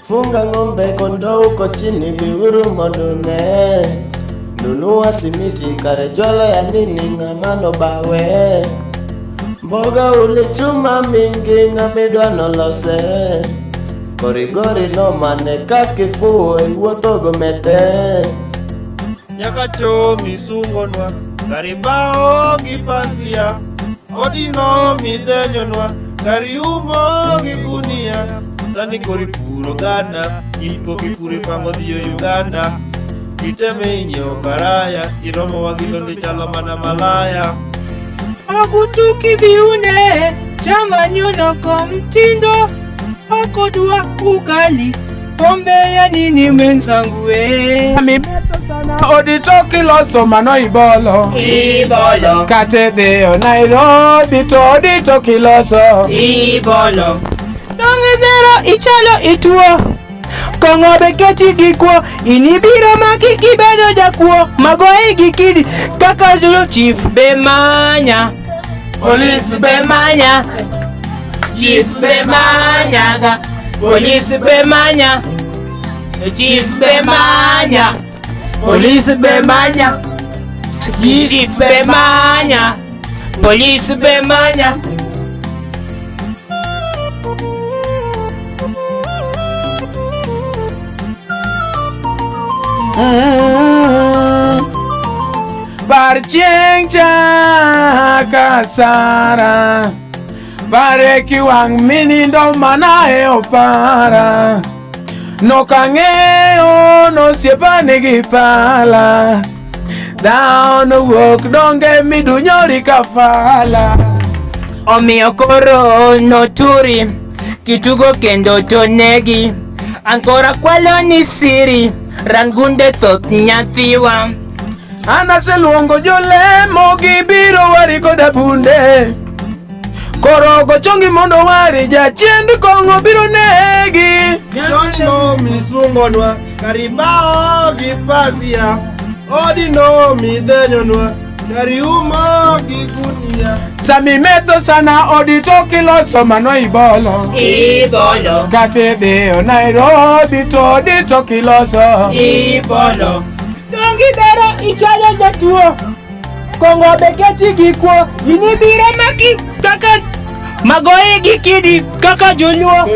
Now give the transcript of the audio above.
Funga ng'ombe kondoo uko chini biuru mondone. Nunua simiti kare jwala ya nini ng'amano bawe. Mboga ulichuma mingi ng'amidwa nolose. Korigori no mane kakifuo iwuotho gomete. Nyaka chomi sungonwa karibao gi pasia. Odino midhenyonwa kari umo gi gunia. Sani kori puro gana ilpo ki puri pango dhiyo Uganda. Iteme inyeo karaya iromo wagilonde chalo mana malaya. Agutuki biune chama nyuno komtindo. Akodua ugali pombe ya nini mwenzangu we. Mibeto sana oditoki loso mano ibolo. Ibolo Katedeo Nairobi to oditoki loso. Ibolo Dongedero ichalo ituo Kongobe keti gikuo Inibiro maki kibedo jakuo Magoe gikidi Kaka Zulu Chief Bemanya Police Bemanya Chief Bemanya Police Bemanya Chief Bemanya Police Bemanya Chief Bemanya Police Bemanya. Barchieng kasara Bareki wang minindo mana e opara Nokangeo no siepane gipala Dhao no wuok donge midunyori kafala. Omiyo koro noturi Kitugo kendo tonegi Ankora kwalo ni siri Rangunde thoth nyathiwa. Anase luongo jolemo gibiro wari koda bunde. Korogo chongi mondo wari jachend kong'o biro negi. Nyano misungonwa karibao gi pasia. Odino midhenyonwa kari umo gi gunia. Sami meto sana oditoki loso mano ibolo. Ibolo Katedeo Nairobi to oditoki loso. Ibolo Dongidero ichalo jatuo Kongobe keti gikuo Inibiro maki kaka Magoe gikidi kaka joluo.